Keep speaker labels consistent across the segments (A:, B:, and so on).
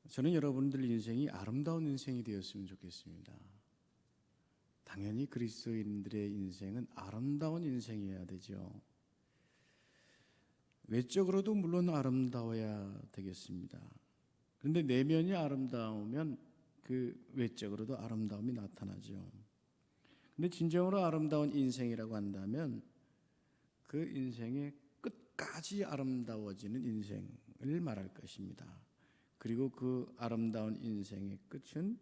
A: 저는 여러분들 인생이 아름다운 인생이 되었으면 좋겠습니다. 당연히 그리스도인들의 인생은 아름다운 인생이어야 되죠. 외적으로도 물론 아름다워야 되겠습니다. 그런데 내면이 아름다우면 그 외적으로도 아름다움이 나타나죠. 근데 진정으로 아름다운 인생이라고 한다면 그 인생의 끝까지 아름다워지는 인생을 말할 것입니다. 그리고 그 아름다운 인생의 끝은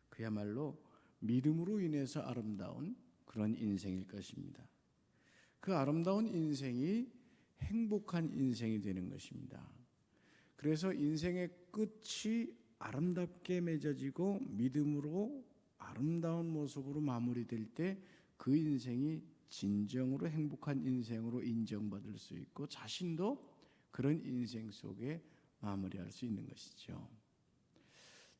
A: 그야말로 믿음으로 인해서 아름다운 그런 인생일 것입니다. 그 아름다운 인생이 행복한 인생이 되는 것입니다. 그래서 인생의 끝이 아름답게 맺어지고 믿음으로 아름다운 모습으로 마무리될 때 그 인생이 진정으로 행복한 인생으로 인정받을 수 있고 자신도 그런 인생 속에 마무리할 수 있는 것이죠.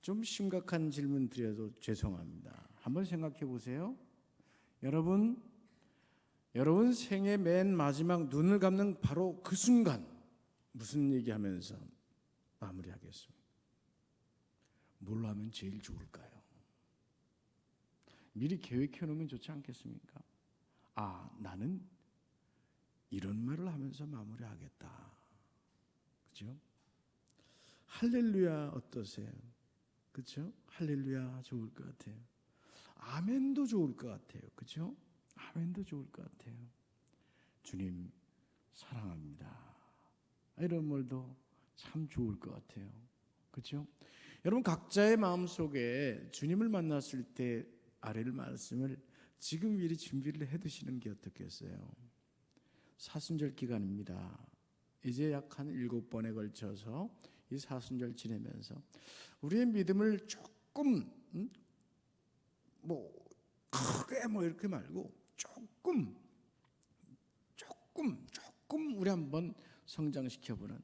A: 좀 심각한 질문 드려도 죄송합니다. 한번 생각해 보세요. 여러분 생의 맨 마지막 눈을 감는 바로 그 순간 무슨 얘기하면서 마무리하겠습니까? 뭘로 하면 제일 좋을까요? 미리 계획해 놓으면 좋지 않겠습니까? 나는 이런 말을 하면서 마무리하겠다. 그렇죠? 할렐루야 어떠세요? 그렇죠? 할렐루야 좋을 것 같아요. 아멘도 좋을 것 같아요. 그렇죠? 아멘도 좋을 것 같아요. 주님 사랑합니다. 이런 말도 참 좋을 것 같아요. 그렇죠? 여러분 각자의 마음속에 주님을 만났을 때 아뢰를 말씀을 지금 미리 준비를 해두시는 게 어떻겠어요? 사순절 기간입니다. 이제 약 한 7번에 걸쳐서 이 사순절 지내면서 우리의 믿음을 조금 크게 이렇게 말고 조금 우리 한번 성장시켜보는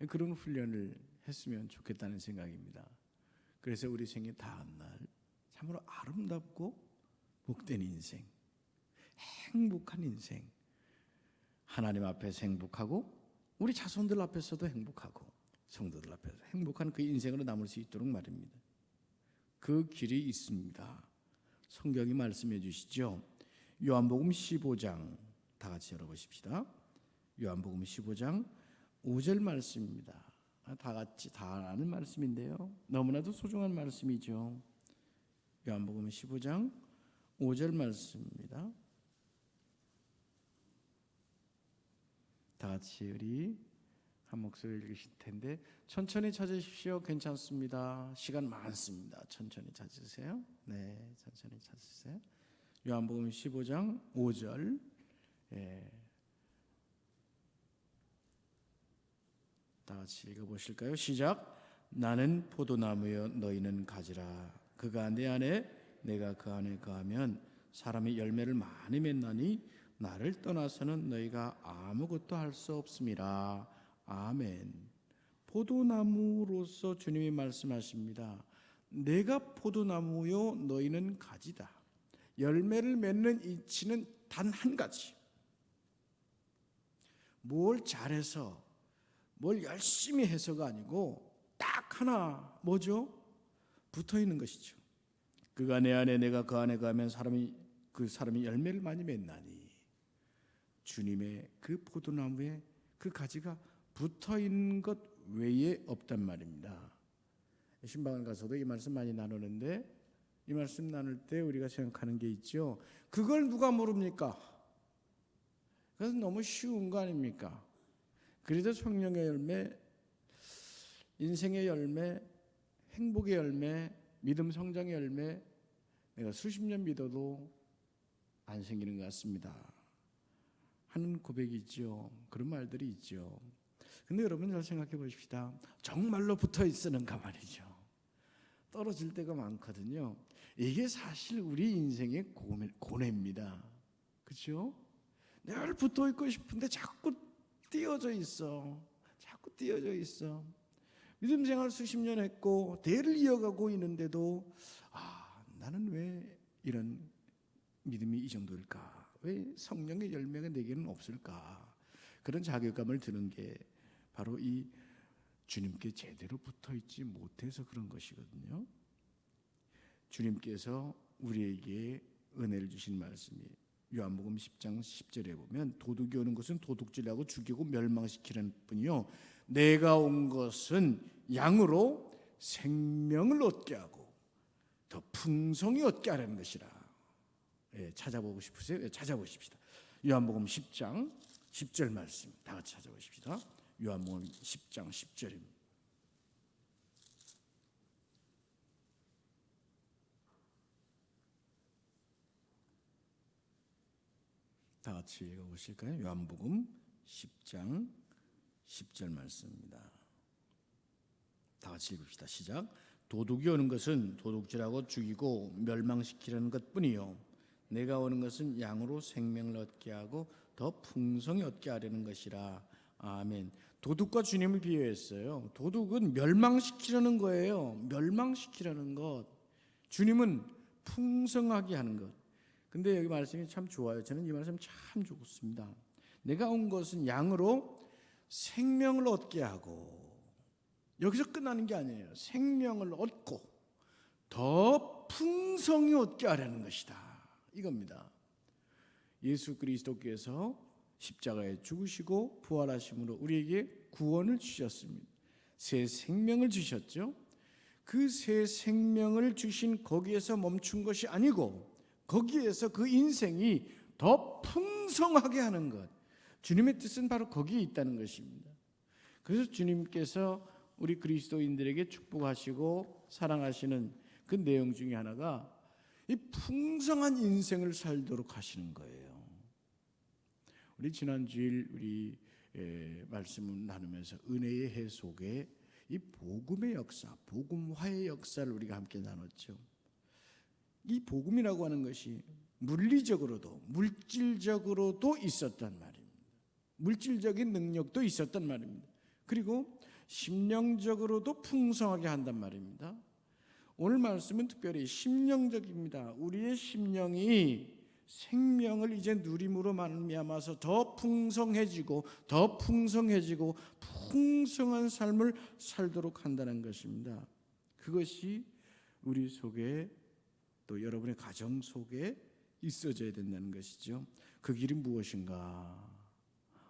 A: 그런 훈련을 했으면 좋겠다는 생각입니다. 그래서 우리 생의 다음날 참으로 아름답고 복된 인생, 행복한 인생, 하나님 앞에서 행복하고 우리 자손들 앞에서도 행복하고 성도들 앞에서 행복한 그 인생으로 남을 수 있도록 말입니다. 그 길이 있습니다. 성경이 말씀해 주시죠. 요한복음 15장 다 같이 열어보십시다. 요한복음 15장 5절 말씀입니다. 다 같이 다 아는 말씀인데요. 너무나도 소중한 말씀이죠. 요한복음 15장 5절 말씀입니다. 다 같이 우리 한 목소리 읽으실 텐데 천천히 찾으십시오. 괜찮습니다. 시간 많습니다. 천천히 찾으세요. 네, 천천히 찾으세요. 요한복음 15장 5절. 다 같이 읽어보실까요? 시작. 나는 포도나무여 너희는 가지라. 그가 내 안에 내가 그 안에 거하면 사람이 열매를 많이 맺나니 나를 떠나서는 너희가 아무것도 할 수 없음이라. 아멘. 포도나무로서 주님이 말씀하십니다. 내가 포도나무요 너희는 가지다. 열매를 맺는 이치는 단 한 가지. 뭘 잘해서 뭘 열심히 해서가 아니고 딱 하나 뭐죠? 붙어 있는 것이죠. 그가 내 안에 내가 그 안에 가면 그 사람이 열매를 많이 맺나니 주님의 그 포도나무에 그 가지가 붙어 있는 것 외에 없단 말입니다. 신방을 가서도 이 말씀 많이 나누는데 이 말씀 나눌 때 우리가 생각하는 게 있죠. 그걸 누가 모릅니까? 그래서 너무 쉬운 거 아닙니까? 그래도 성령의 열매, 인생의 열매, 행복의 열매, 믿음 성장의 열매 내가 수십 년 믿어도 안 생기는 것 같습니다 하는 고백이 있죠. 그런 말들이 있죠. 근데 여러분 잘 생각해 보십시다. 정말로 붙어 있으는가 말이죠. 떨어질 때가 많거든요. 이게 사실 우리 인생의 고뇌입니다. 그렇죠? 늘 붙어 있고 싶은데 자꾸 띄어져 있어. 믿음 생활 수십 년 했고 대를 이어가고 있는데도 나는 왜 이런 믿음이 이 정도일까? 왜 성령의 열매가 내게는 없을까? 그런 자괴감을 드는 게 바로 이 주님께 제대로 붙어있지 못해서 그런 것이거든요. 주님께서 우리에게 은혜를 주신 말씀이 요한복음 10장 10절에 보면 도둑이 오는 것은 도둑질하고 죽이고 멸망시키는 뿐이요 내가 온 것은 양으로 생명을 얻게 하고 더 풍성히 얻게 하라는 것이라. 찾아보고 싶으세요? 찾아보십시다. 요한복음 10장 10절 말씀 다 같이 찾아보십시다. 요한복음 10장 10절입니다. 다 같이 읽어보실까요? 요한복음 10장 10절 말씀입니다. 다 같이 읽읍시다. 시작. 도둑이 오는 것은 도둑질하고 죽이고 멸망시키려는 것뿐이요 내가 오는 것은 양으로 생명을 얻게 하고 더 풍성히 얻게 하려는 것이라. 아멘. 도둑과 주님을 비유했어요. 도둑은 멸망시키려는 거예요. 멸망시키려는 것. 주님은 풍성하게 하는 것. 근데 여기 말씀이 참 좋아요. 저는 이 말씀 참 좋습니다. 내가 온 것은 양으로 생명을 얻게 하고, 여기서 끝나는 게 아니에요. 생명을 얻고 더 풍성히 얻게 하려는 것이다. 이겁니다. 예수 그리스도께서 십자가에 죽으시고 부활하심으로 우리에게 구원을 주셨습니다. 새 생명을 주셨죠. 그 새 생명을 주신 거기에서 멈춘 것이 아니고 거기에서 그 인생이 더 풍성하게 하는 것, 주님의 뜻은 바로 거기에 있다는 것입니다. 그래서 주님께서 우리 그리스도인들에게 축복하시고 사랑하시는 그 내용 중에 하나가 이 풍성한 인생을 살도록 하시는 거예요. 우리 지난주일 우리 말씀을 나누면서 은혜의 해 속에 이 복음의 역사, 복음화의 역사를 우리가 함께 나눴죠. 이 복음이라고 하는 것이 물리적으로도 물질적으로도 있었단 말입니다. 물질적인 능력도 있었단 말입니다. 그리고 심령적으로도 풍성하게 한단 말입니다. 오늘 말씀은 특별히 심령적입니다. 우리의 심령이 생명을 이제 누림으로 말미암아서 더 풍성해지고 더 풍성해지고 풍성한 삶을 살도록 한다는 것입니다. 그것이 우리 속에 또 여러분의 가정 속에 있어져야 된다는 것이죠. 그 길이 무엇인가?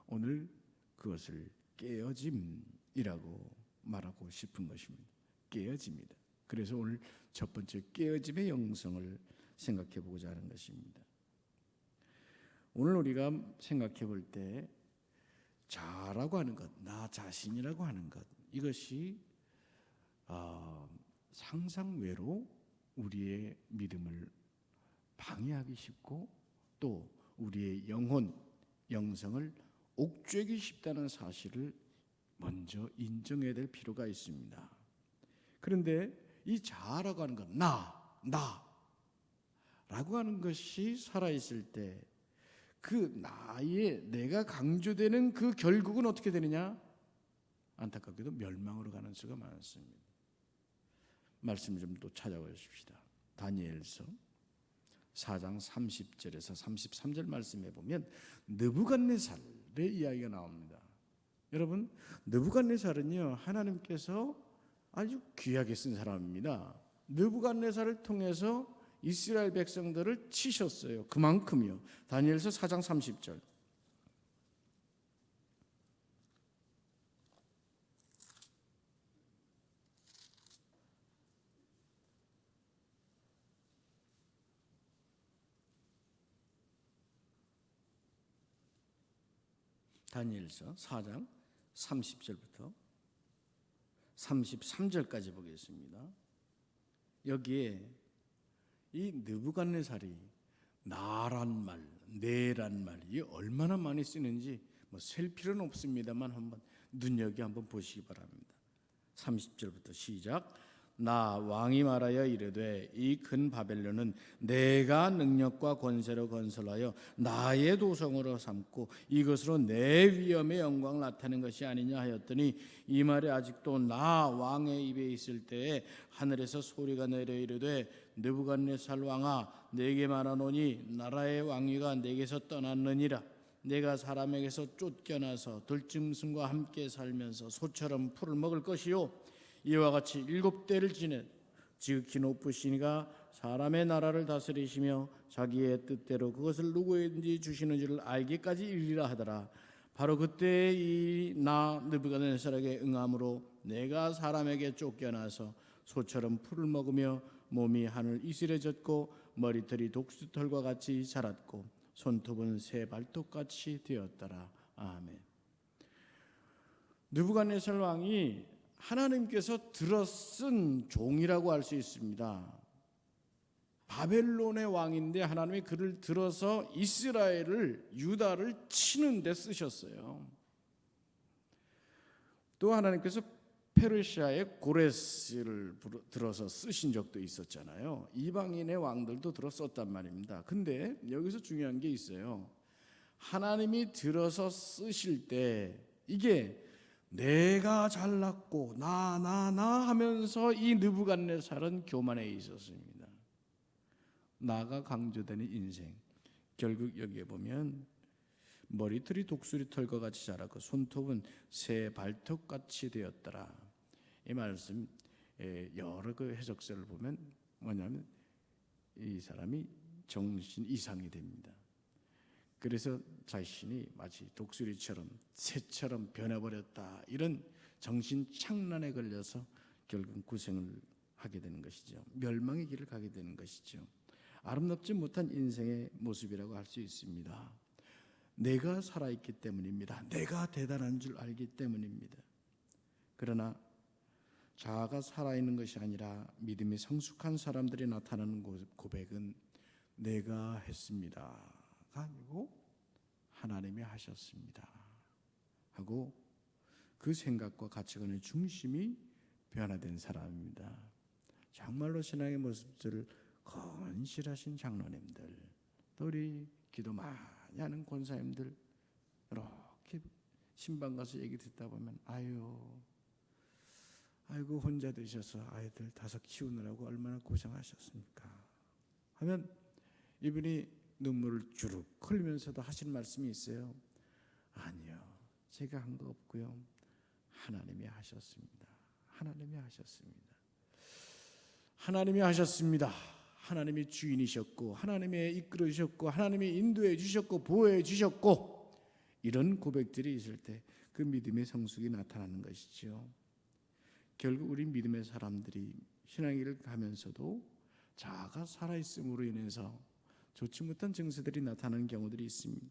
A: 오늘 그것을 깨어짐이라고 말하고 싶은 것입니다. 깨어집니다. 그래서 오늘 첫 번째 깨어짐의 영성을 생각해 보고자 하는 것입니다. 오늘 우리가 생각해 볼 때 자라고 하는 것, 나 자신이라고 하는 것, 이것이 상상외로 우리의 믿음을 방해하기 쉽고 또 우리의 영혼, 영성을 옥죄기 쉽다는 사실을 먼저 인정해야 될 필요가 있습니다. 그런데 이 자라고 하는 것, 나라고 하는 것이 살아있을 때 그 나의 내가 강조되는 그 결국은 어떻게 되느냐? 안타깝게도 멸망으로 가는 수가 많습니다. 말씀 좀 또 찾아보십시다. 다니엘서 4장 30절에서 33절 말씀에 보면 느부갓네살의 이야기가 나옵니다. 여러분, 느부갓네살은요 하나님께서 아주 귀하게 쓴 사람입니다. 느부갓네살을 통해서 이스라엘 백성들을 치셨어요. 그만큼이요. 다니엘서 4장 30절. 다니엘서 4장 30절부터 33절까지 보겠습니다. 여기에 이 느부갓네살이 나란 말, 내란 말이 얼마나 많이 쓰는지 셀 필요는 없습니다만 한번 눈여겨 한번 보시기 바랍니다. 30절부터 시작. 나 왕이 말하여 이르되 이 큰 바벨론은 내가 능력과 권세로 건설하여 나의 도성으로 삼고 이것으로 내 위엄의 영광을 나타낸 것이 아니냐 하였더니 이 말이 아직도 나 왕의 입에 있을 때에 하늘에서 소리가 내려 이르되 느부갓네살 왕아 내게 말하노니 나라의 왕위가 내게서 떠났느니라. 내가 사람에게서 쫓겨나서 들짐승과 함께 살면서 소처럼 풀을 먹을 것이요 이와 같이 7대를 지내 지극히 높으시니가 사람의 나라를 다스리시며 자기의 뜻대로 그것을 누구에든지 주시는 줄을 알기까지 이르리라 하더라. 바로 그때 이 나 느부갓네살에게 응함으로 내가 사람에게 쫓겨나서 소처럼 풀을 먹으며 몸이 하늘 이슬해졌고 머리털이 독수털과 같이 자랐고 손톱은 새 발톱같이 되었더라. 아멘. 느부갓네살 왕이 하나님께서 들어쓴 종이라고 할 수 있습니다. 바벨론의 왕인데 하나님이 그를 들어서 이스라엘을 유다를 치는 데 쓰셨어요. 또 하나님께서 페르시아의 고레스를 들어서 쓰신 적도 있었잖아요. 이방인의 왕들도 들어썼단 말입니다. 근데 여기서 중요한 게 있어요. 하나님이 들어서 쓰실 때 이게 내가 잘났고 나 하면서 이 느부갓네살은 교만에 있었습니다. 나가 강조되는 인생. 결국 여기에 보면 머리털이 독수리털과 같이 자라고 손톱은 새 발톱같이 되었더라. 이 말씀 여러 그 해석서를 보면 뭐냐면 이 사람이 정신 이상이 됩니다. 그래서 자신이 마치 독수리처럼 새처럼 변해버렸다, 이런 정신 착란에 걸려서 결국 고생을 하게 되는 것이죠. 멸망의 길을 가게 되는 것이죠. 아름답지 못한 인생의 모습이라고 할 수 있습니다. 내가 살아있기 때문입니다. 내가 대단한 줄 알기 때문입니다. 그러나 자아가 살아있는 것이 아니라 믿음이 성숙한 사람들이 나타나는 고백은 내가 했습니다가 아니고 하나님이 하셨습니다 하고 그 생각과 가치관의 중심이 변화된 사람입니다. 정말로 신앙의 모습들을 건실하신 장로님들, 또 우리 기도 많이 하는 권사님들 이렇게 신방 가서 얘기 듣다 보면 아이고 혼자 되셔서 아이들 5 키우느라고 얼마나 고생하셨습니까 하면 이분이 눈물을 주룩 흘리면서도 하신 말씀이 있어요. 아니요, 제가 한 거 없고요, 하나님이 하셨습니다. 하나님이 하셨습니다. 하나님이 하셨습니다. 하나님이 주인이셨고 하나님이 이끌어 주셨고 하나님이 인도해 주셨고 보호해 주셨고, 이런 고백들이 있을 때 그 믿음의 성숙이 나타나는 것이죠. 결국 우리 믿음의 사람들이 신앙길을 가면서도 자아가 살아있음으로 인해서 좋지 못한 증세들이 나타나는 경우들이 있습니다.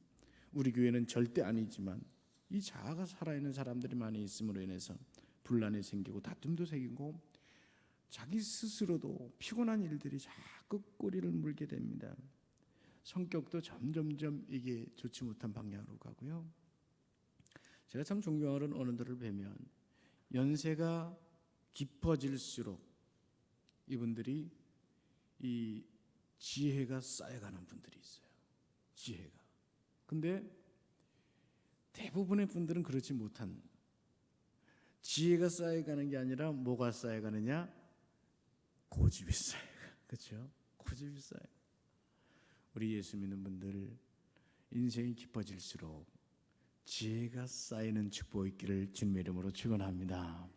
A: 우리 교회는 절대 아니지만 이 자아가 살아있는 사람들이 많이 있음으로 인해서 분란이 생기고 다툼도 생기고 자기 스스로도 피곤한 일들이 자꾸 꼬리를 물게 됩니다. 성격도 점점점 이게 좋지 못한 방향으로 가고요. 제가 참 존경하는 어른들을 뵈면 연세가 깊어질수록 이분들이 이 지혜가 쌓여가는 분들이 있어요. 지혜가. 근데 대부분의 분들은 그렇지 못한, 지혜가 쌓여가는 게 아니라 뭐가 쌓여가느냐? 고집이 쌓여가. 그렇죠? 고집이 쌓여. 우리 예수 믿는 분들 인생이 깊어질수록 지혜가 쌓이는 축복이 있기를 주님의 이름으로 축원합니다.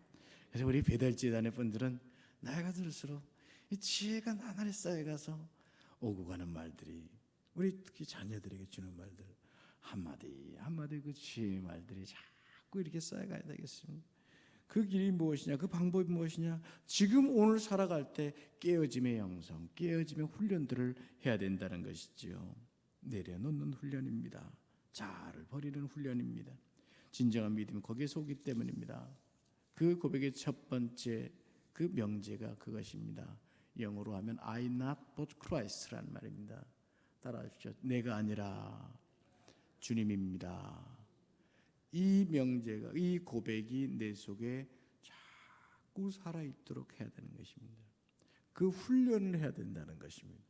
A: 그래서 우리 배달재단의 분들은 나이가 들수록 이 지혜가 나날이 쌓여가서 오고 가는 말들이, 우리 특히 자녀들에게 주는 말들 한마디 한마디 그 지혜의 말들이 자꾸 이렇게 쌓여가야 되겠습니다. 그 길이 무엇이냐, 그 방법이 무엇이냐, 지금 오늘 살아갈 때 깨어짐의 영성, 깨어짐의 훈련들을 해야 된다는 것이지요. 내려놓는 훈련입니다. 자아를 버리는 훈련입니다. 진정한 믿음이 거기에서 오기 때문입니다. 그 고백의 첫 번째 그 명제가 그것입니다. 영어로 하면 I not but Christ라는 말입니다. 따라하십시오. 내가 아니라 주님입니다. 이 명제가, 이 고백이 내 속에 자꾸 살아있도록 해야 되는 것입니다. 그 훈련을 해야 된다는 것입니다.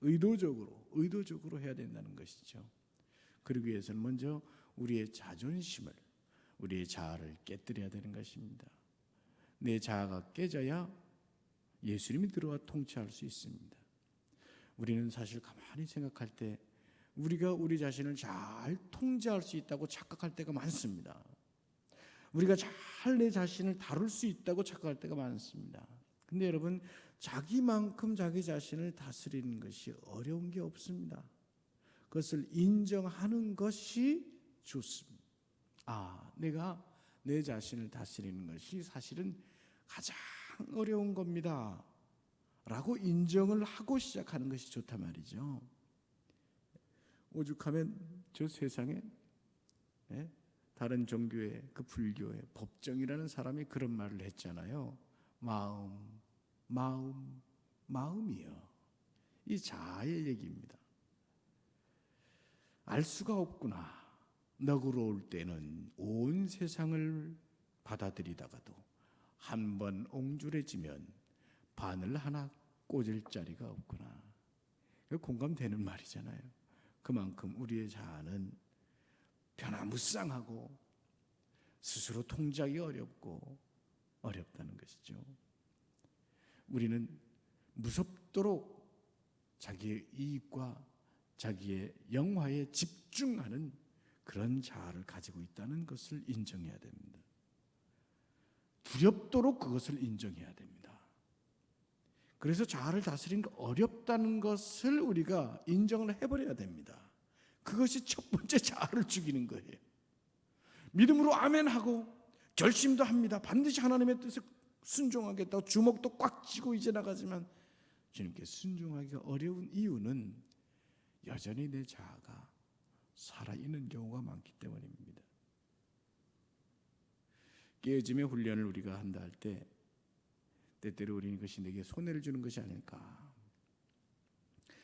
A: 의도적으로 해야 된다는 것이죠. 그러기 위해서는 먼저 우리의 자존심을, 우리의 자아를 깨뜨려야 되는 것입니다. 내 자아가 깨져야 예수님이 들어와 통치할 수 있습니다. 우리는 사실 가만히 생각할 때 우리가 우리 자신을 잘 통제할 수 있다고 착각할 때가 많습니다. 우리가 잘 내 자신을 다룰 수 있다고 착각할 때가 많습니다. 근데 여러분, 자기만큼 자기 자신을 다스리는 것이 어려운 게 없습니다. 그것을 인정하는 것이 좋습니다. 내가 내 자신을 다스리는 것이 사실은 가장 어려운 겁니다 라고 인정을 하고 시작하는 것이 좋단 말이죠. 오죽하면 저 세상에 다른 종교의 그 불교의 법정이라는 사람이 그런 말을 했잖아요. 마음이요. 이 자아의 얘기입니다. 알 수가 없구나. 너그러울 때는 온 세상을 받아들이다가도 한 번 옹졸해지면 바늘 하나 꽂을 자리가 없구나. 공감되는 말이잖아요. 그만큼 우리의 자아는 변화무쌍하고 스스로 통제하기 어렵다는 것이죠. 우리는 무섭도록 자기의 이익과 자기의 영화에 집중하는 그런 자아를 가지고 있다는 것을 인정해야 됩니다. 두렵도록 그것을 인정해야 됩니다. 그래서 자아를 다스리는 게 어렵다는 것을 우리가 인정을 해버려야 됩니다. 그것이 첫 번째 자아를 죽이는 거예요. 믿음으로 아멘하고 결심도 합니다. 반드시 하나님의 뜻에 순종하겠다고 주먹도 꽉 쥐고 이제 나가지만 주님께 순종하기가 어려운 이유는 여전히 내 자아가 살아있는 경우가 많기 때문입니다. 깨어짐의 훈련을 우리가 한다 할 때 때때로 우리는 이것이 내게 손해를 주는 것이 아닐까.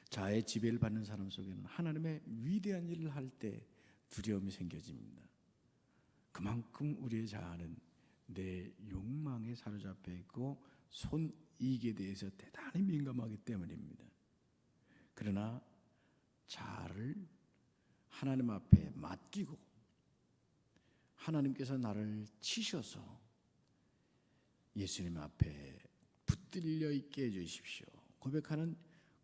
A: 자아의 지배를 받는 사람 속에는 하나님의 위대한 일을 할 때 두려움이 생겨집니다. 그만큼 우리의 자아는 내 욕망에 사로잡혀 있고 손이익에 대해서 대단히 민감하기 때문입니다. 그러나 자아를 하나님 앞에 맡기고 하나님께서 나를 치셔서 예수님 앞에 붙들려 있게 해주십시오 고백하는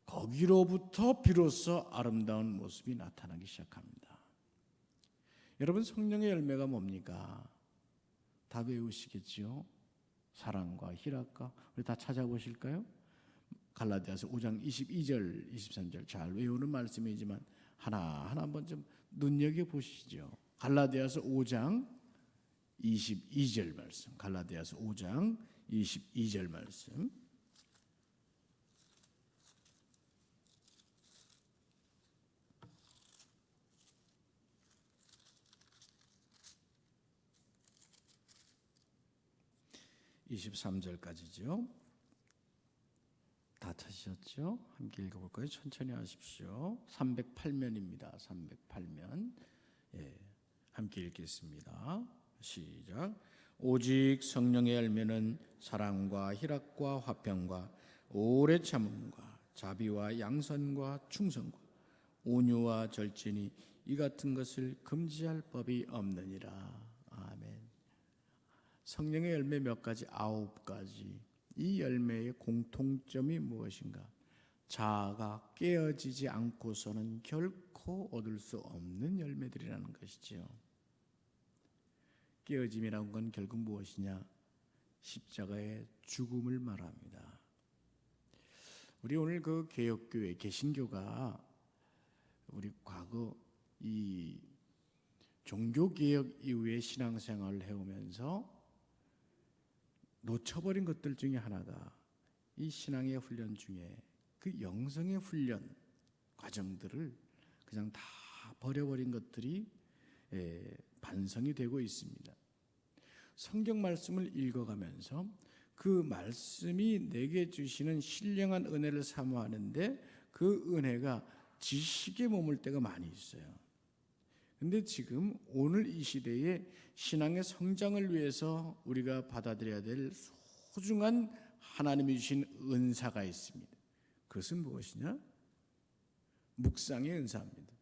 A: 거기로부터 비로소 아름다운 모습이 나타나기 시작합니다. 여러분, 성령의 열매가 뭡니까? 다 외우시겠지요? 사랑과 희락과, 우리 다 찾아보실까요? 갈라디아서 5장 22절 23절 잘 외우는 말씀이지만 하나하나 한번 좀 눈여겨보시죠. 갈라디아서 5장 22절 말씀, 갈라디아서 5장 22절 말씀. (23절까지죠) 다 찾으셨죠? 함께 읽어볼까요? 천천히 하십시오. 308면입니다. 308면. 함께 읽겠습니다. 시작. 오직 성령의 열매는 사랑과 희락과 화평과 오래 참음과 자비와 양선과 충성과 온유와 절제니 이 같은 것을 금지할 법이 없느니라. 아멘. 성령의 열매 몇 가지? 9가지. 이 열매의 공통점이 무엇인가? 자아가 깨어지지 않고서는 결코 얻을 수 없는 열매들이라는 것이지요. 깨어짐이라는 건 결국 무엇이냐? 십자가의 죽음을 말합니다. 우리 오늘 그 개혁교회, 개신교가 우리 과거 이 종교개혁 이후의 신앙생활을 해오면서 놓쳐버린 것들 중에 하나가 이 신앙의 훈련 중에 그 영성의 훈련 과정들을 그냥 다 버려버린 것들이 반성이 되고 있습니다. 성경 말씀을 읽어가면서 그 말씀이 내게 주시는 신령한 은혜를 사모하는데 그 은혜가 지식에 머물 때가 많이 있어요. 근데 지금 오늘 이 시대에 신앙의 성장을 위해서 우리가 받아들여야 될 소중한 하나님이 주신 은사가 있습니다. 그것은 무엇이냐? 묵상의 은사입니다.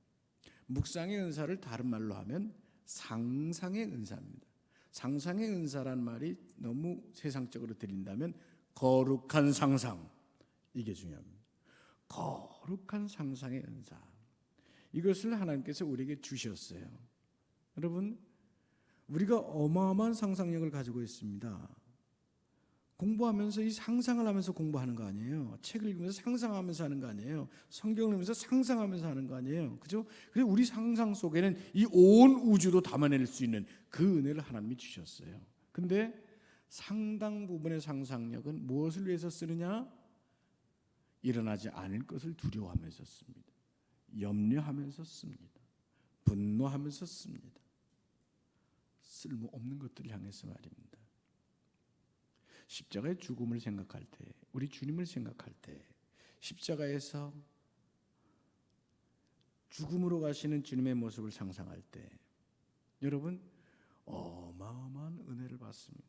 A: 묵상의 은사를 다른 말로 하면 상상의 은사입니다. 상상의 은사란 말이 너무 세상적으로 들린다면 거룩한 상상, 이게 중요합니다. 거룩한 상상의 은사. 이것을 하나님께서 우리에게 주셨어요. 여러분, 우리가 어마어마한 상상력을 가지고 있습니다. 공부하면서 이 상상을 하면서 공부하는 거 아니에요. 책을 읽으면서 상상하면서 하는 거 아니에요. 성경을 읽으면서 상상하면서 하는 거 아니에요. 그죠? 그래서 우리 상상 속에는 이 온 우주도 담아낼 수 있는 그 은혜를 하나님이 주셨어요. 근데 상당 부분의 상상력은 무엇을 위해서 쓰느냐? 일어나지 않을 것을 두려워하면서 씁니다. 염려하면서 씁니다. 분노하면서 씁니다. 쓸모없는 것들을 향해서 말입니다. 십자가의 죽음을 생각할 때, 우리 주님을 생각할 때, 십자가에서 죽음으로 가시는 주님의 모습을 상상할 때 여러분 어마어마한 은혜를 받습니다.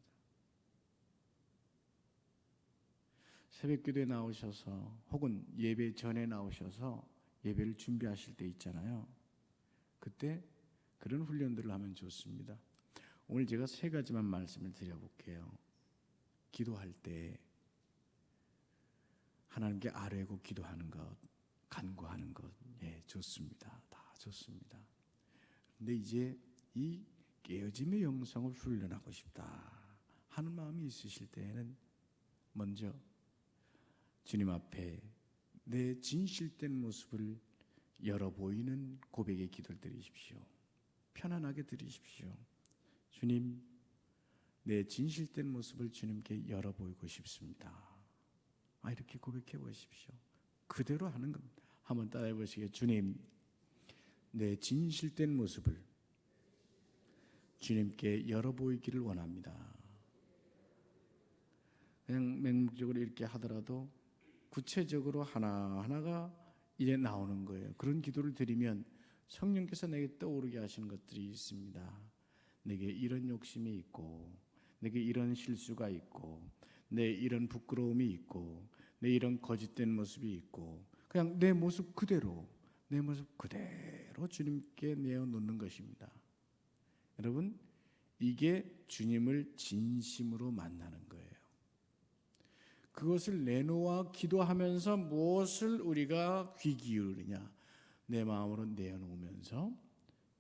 A: 새벽기도에 나오셔서 혹은 예배 전에 나오셔서 예배를 준비하실 때 있잖아요. 그때 그런 훈련들을 하면 좋습니다. 오늘 제가 세 가지만 말씀을 드려볼게요. 기도할 때 하나님께 아뢰고 기도하는 것, 간구하는 것, 예, 좋습니다. 다 좋습니다. 근데 이제 이 깨어짐의 영성을 훈련하고 싶다 하는 마음이 있으실 때에는 먼저 주님 앞에 내 진실된 모습을 열어 보이는 고백의 기도를 드리십시오. 편안하게 드리십시오. 주님, 내 진실된 모습을 주님께 열어 보이고 싶습니다. 이렇게 고백해 보십시오. 그대로 하는 겁니다. 한번 따라해 보시겠어요? 주님, 내 진실된 모습을 주님께 열어 보이기를 원합니다. 그냥 맹목적으로 이렇게 하더라도 구체적으로 하나하나가 이제 나오는 거예요. 그런 기도를 드리면 성령께서 내게 떠오르게 하시는 것들이 있습니다. 내게 이런 욕심이 있고, 내게 이런 실수가 있고, 내 이런 부끄러움이 있고, 내 이런 거짓된 모습이 있고, 그냥 내 모습 그대로 주님께 내어놓는 것입니다. 여러분, 이게 주님을 진심으로 만나는 거예요. 그것을 내놓아 기도하면서 무엇을 우리가 귀 기울이냐? 내 마음으로 내어놓으면서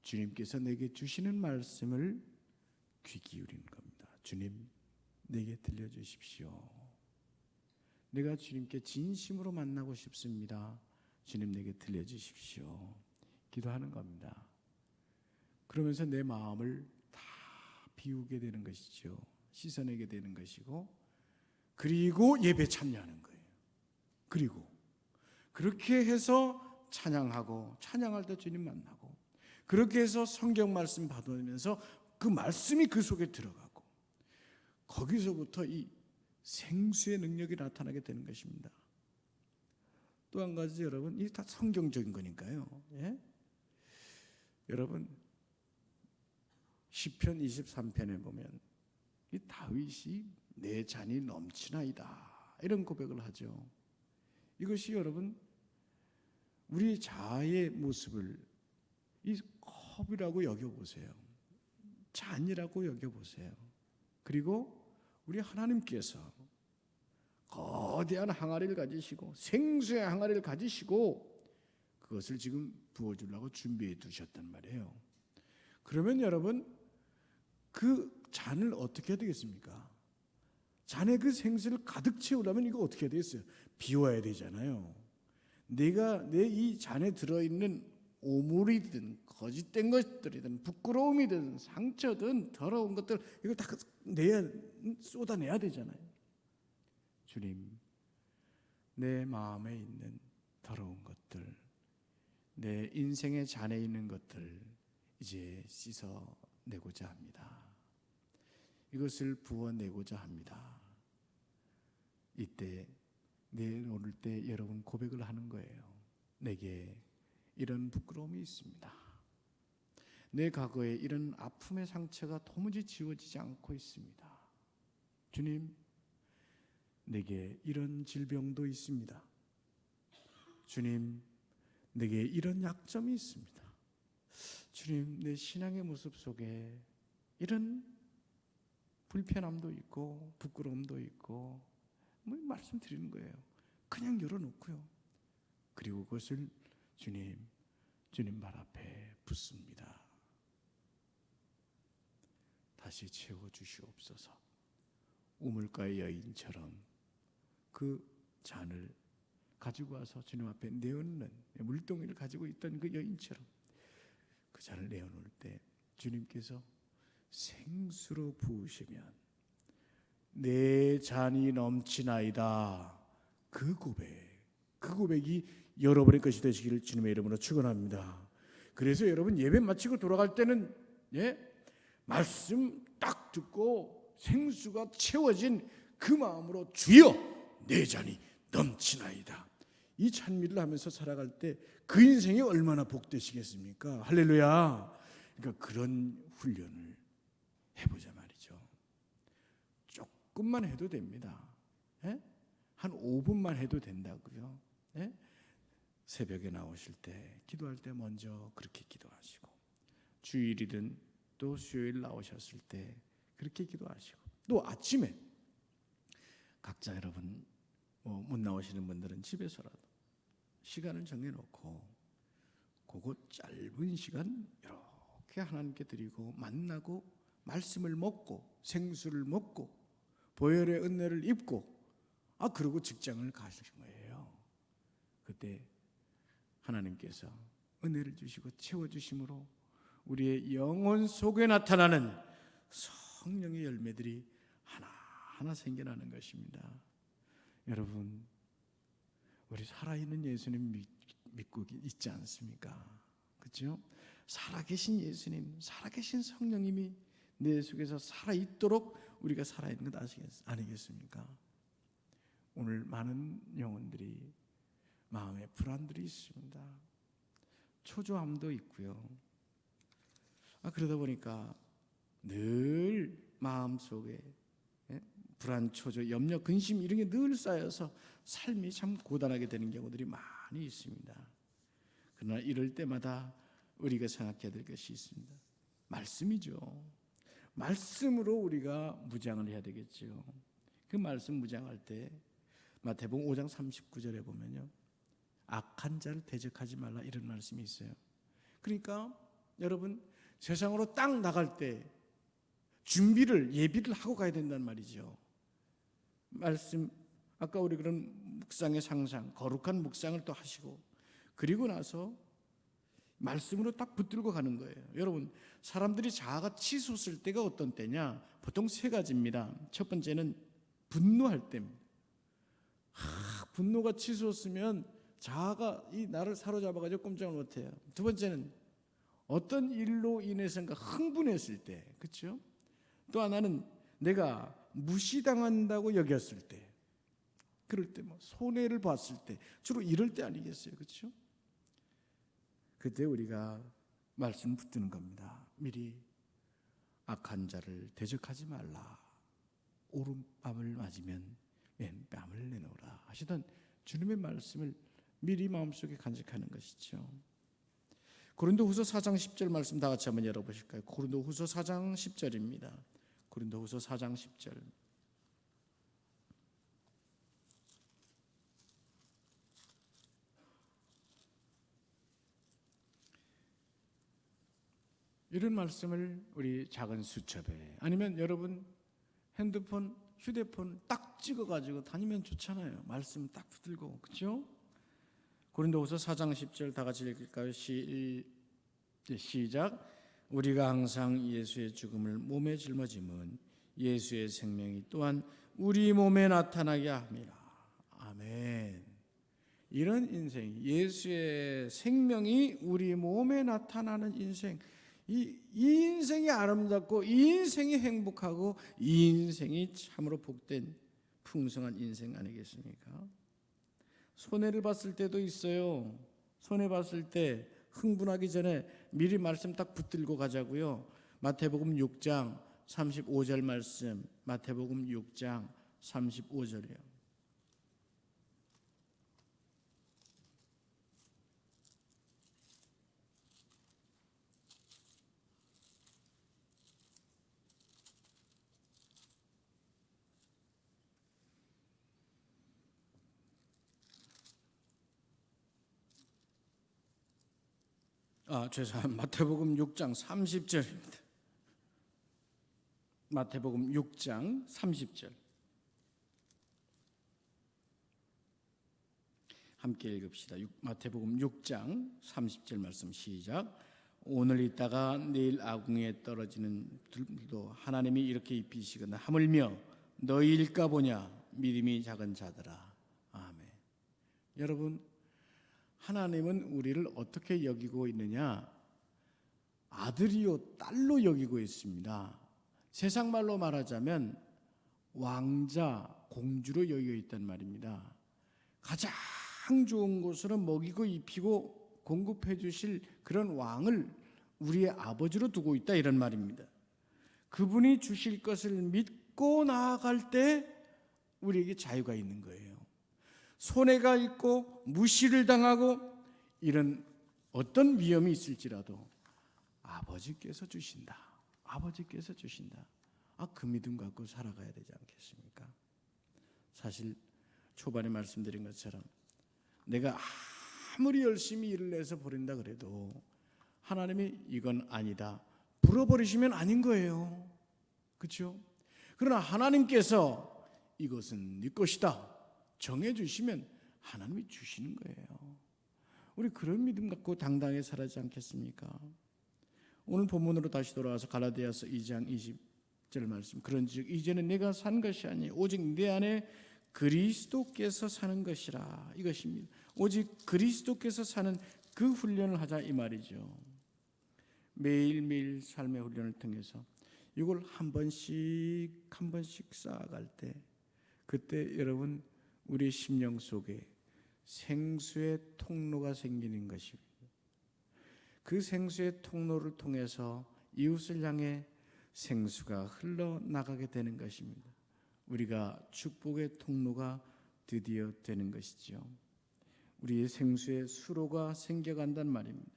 A: 주님께서 내게 주시는 말씀을 귀 기울이는 겁니다. 주님, 내게 들려주십시오. 내가 주님께 진심으로 만나고 싶습니다. 주님, 내게 들려주십시오. 기도하는 겁니다. 그러면서 내 마음을 다 비우게 되는 것이죠. 씻어내게 되는 것이고, 그리고 예배 참여하는 거예요. 그리고 그렇게 해서 찬양하고, 찬양할 때 주님 만나고, 그렇게 해서 성경 말씀 받으면서 그 말씀이 그 속에 들어가고, 거기서부터 이 생수의 능력이 나타나게 되는 것입니다. 또 한 가지, 여러분, 이게 다 성경적인 거니까요. 예? 여러분, 시편 23편에 보면 이 다윗이 내 잔이 넘치나이다 이런 고백을 하죠. 이것이 여러분 우리 자아의 모습을 이 컵이라고 여겨보세요. 잔이라고 여겨보세요. 그리고 우리 하나님께서 거대한 항아리를 가지시고 생수의 항아리를 가지시고 그것을 지금 부어주려고 준비해 두셨단 말이에요. 그러면 여러분 그 잔을 어떻게 해야 되겠습니까? 잔에 그 생수를 가득 채우려면 이거 어떻게 해야 되겠어요? 비워야 되잖아요. 내가 내 이 잔에 들어있는 오물이든 거짓된 것들이든 부끄러움이든 상처든 더러운 것들 이걸 다 쏟아내야 되잖아요. 주님, 내 마음에 있는 더러운 것들, 내 인생의 잔에 있는 것들 이제 씻어내고자 합니다. 이것을 부어내고자 합니다. 이때 내일 오를 때 여러분 고백을 하는 거예요. 내게 이런 부끄러움이 있습니다. 내 과거에 이런 아픔의 상처가 도무지 지워지지 않고 있습니다. 주님, 내게 이런 질병도 있습니다. 주님, 내게 이런 약점이 있습니다. 주님, 내 신앙의 모습 속에 이런 불편함도 있고 부끄러움도 있고 말씀드리는 거예요. 그냥 열어놓고요. 그리고 그것을 주님, 주님 발 앞에 붓습니다. 다시 채워주시옵소서. 우물가의 여인처럼 그 잔을 가지고 와서 주님 앞에 내어놓는, 물동이를 가지고 있던 그 여인처럼 그 잔을 내어놓을 때 주님께서 생수로 부으시면 내 잔이 넘치나이다. 그 고백이 여러분의 것이 되시기를 주님의 이름으로 축원합니다. 그래서 여러분 예배 마치고 돌아갈 때는 말씀 딱 듣고 생수가 채워진 그 마음으로 주여 내 잔이 넘치나이다. 이 찬미를 하면서 살아갈 때 그 인생이 얼마나 복되시겠습니까? 할렐루야. 그러니까 그런 훈련을 해보자 말이죠. 조금만 해도 됩니다. 한 5분만 해도 된다고요. 새벽에 나오실 때 기도할 때 먼저 그렇게 기도하시고, 주일이든 또 수요일 나오셨을 때 그렇게 기도하시고, 또 아침에 각자 여러분 못 나오시는 분들은 집에서라도 시간을 정해놓고 그거 짧은 시간 이렇게 하나님께 드리고 만나고 말씀을 먹고 생수를 먹고 보혈의 은혜를 입고 그러고 직장을 가시는 거예요. 그때 하나님께서 은혜를 주시고 채워주심으로 우리의 영혼 속에 나타나는 성령의 열매들이 하나하나 생겨나는 것입니다. 여러분, 우리 살아있는 예수님 믿고 있지 않습니까? 그렇죠? 살아계신 예수님, 살아계신 성령님이 내 속에서 살아있도록 우리가 살아있는 것 아니겠습니까? 오늘 많은 영혼들이 마음에 불안들이 있습니다. 초조함도 있고요. 그러다 보니까 늘 마음속에 불안, 초조, 염려, 근심 이런 게 늘 쌓여서 삶이 참 고단하게 되는 경우들이 많이 있습니다. 그러나 이럴 때마다 우리가 생각해야 될 것이 있습니다. 말씀이죠. 말씀으로 우리가 무장을 해야 되겠죠. 그 말씀 무장할 때 마태복음 5장 39절에 보면요, 악한 자를 대적하지 말라 이런 말씀이 있어요. 그러니까 여러분 세상으로 딱 나갈 때 예비를 하고 가야 된다는 말이죠. 말씀, 아까 우리 그런 묵상의 상상, 거룩한 묵상을 또 하시고, 그리고 나서 말씀으로 딱 붙들고 가는 거예요. 여러분, 사람들이 자아가 치솟을 때가 어떤 때냐? 보통 세 가지입니다. 첫 번째는 분노할 때입니다. 분노가 치솟으면 자아가 이 나를 사로잡아가지고 꼼짝을 못해요. 두 번째는 어떤 일로 인해서인가 흥분했을 때, 그렇죠? 또 하나는 내가 무시당한다고 여겼을 때, 그럴 때 손해를 봤을 때, 주로 이럴 때 아니겠어요, 그렇죠? 그때 우리가 말씀 붙드는 겁니다. 미리 악한 자를 대적하지 말라. 오른뺨을 맞으면 왼뺨을 내놓으라 하시던 주님의 말씀을 미리 마음속에 간직하는 것이죠. 고린도후서 4장 10절 말씀 다 같이 한번 열어보실까요? 고린도후서 4장 10절입니다. 고린도후서 4장 10절. 이런 말씀을 우리 작은 수첩에, 아니면 여러분 핸드폰, 휴대폰 딱 찍어가지고 다니면 좋잖아요. 말씀 딱 붙들고, 그렇죠? 고린도후서 4장 10절 다 같이 읽을까요? 시작. 우리가 항상 예수의 죽음을 몸에 짊어짐은 예수의 생명이 또한 우리 몸에 나타나게 합니다. 아멘. 이런 인생, 예수의 생명이 우리 몸에 나타나는 인생, 이 인생이 아름답고 이 인생이 행복하고 이 인생이 참으로 복된 풍성한 인생 아니겠습니까? 손해를 봤을 때도 있어요. 손해 봤을 때 흥분하기 전에 미리 말씀 딱 붙들고 가자고요. 마태복음 6장 35절 말씀, 마태복음 6장 35절이요. 죄송합니다. 마태복음 6장 30절입니다. 마태복음 6장 30절. 함께 읽읍시다. 마태복음 6장 30절 말씀 시작. 오늘 있다가 내일 아궁이에 떨어지는 들도 하나님이 이렇게 입히시거나 하물며 너희일까 보냐 믿음이 작은 자들아. 아멘. 여러분, 하나님은 우리를 어떻게 여기고 있느냐? 아들이요 딸로 여기고 있습니다. 세상 말로 말하자면 왕자, 공주로 여기고 있단 말입니다. 가장 좋은 곳으로 먹이고 입히고 공급해 주실 그런 왕을 우리의 아버지로 두고 있다, 이런 말입니다. 그분이 주실 것을 믿고 나아갈 때 우리에게 자유가 있는 거예요. 손해가 있고 무시를 당하고 이런 어떤 위험이 있을지라도 아버지께서 주신다. 아버지께서 주신다. 그 믿음 갖고 살아가야 되지 않겠습니까? 사실 초반에 말씀드린 것처럼 내가 아무리 열심히 일을 해서 버린다 그래도 하나님이 이건 아니다, 불어버리시면 아닌 거예요. 그렇죠? 그러나 하나님께서 이것은 네 것이다 정해주시면 하나님이 주시는 거예요. 우리 그런 믿음 갖고 당당히 살아지 않겠습니까? 오늘 본문으로 다시 돌아와서 갈라디아서 2장 20절 말씀. 그런즉 이제는 내가 산 것이 아니 오직 내 안에 그리스도께서 사는 것이라, 이것입니다. 오직 그리스도께서 사는 그 훈련을 하자, 이 말이죠. 매일매일 삶의 훈련을 통해서 이걸 한 번씩 쌓아갈 때, 그때 여러분 우리 심령 속에 생수의 통로가 생기는 것입니다. 그 생수의 통로를 통해서 이웃을 향해 생수가 흘러나가게 되는 것입니다. 우리가 축복의 통로가 드디어 되는 것이죠. 우리의 생수의 수로가 생겨간단 말입니다.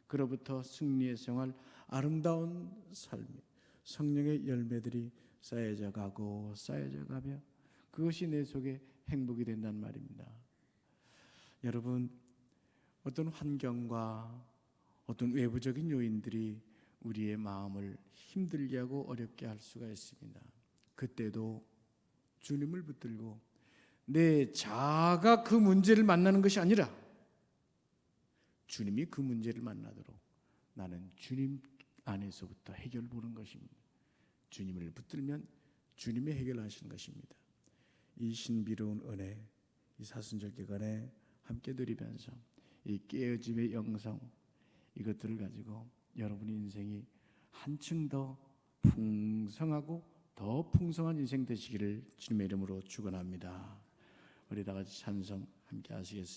A: 그로부터 승리의 생활, 아름다운 삶, 성령의 열매들이 쌓여져 가고 쌓여져 가며 그것이 내 속에 행복이 된단 말입니다. 여러분, 어떤 환경과 어떤 외부적인 요인들이 우리의 마음을 힘들게 하고 어렵게 할 수가 있습니다. 그때도 주님을 붙들고 내 자아가 그 문제를 만나는 것이 아니라 주님이 그 문제를 만나도록 나는 주님 안에서부터 해결 보는 것입니다. 주님을 붙들면 주님이 해결하시는 것입니다. 이 신비로운 은혜, 이 사순절 기간에 함께 누리면서 이 깨어짐의 영성, 이것들을 가지고 여러분의 인생이 한층 더 풍성하고 더 풍성한 인생 되시기를 주님의 이름으로 축원합니다. 우리 다 같이 찬송 함께 하시겠습니다.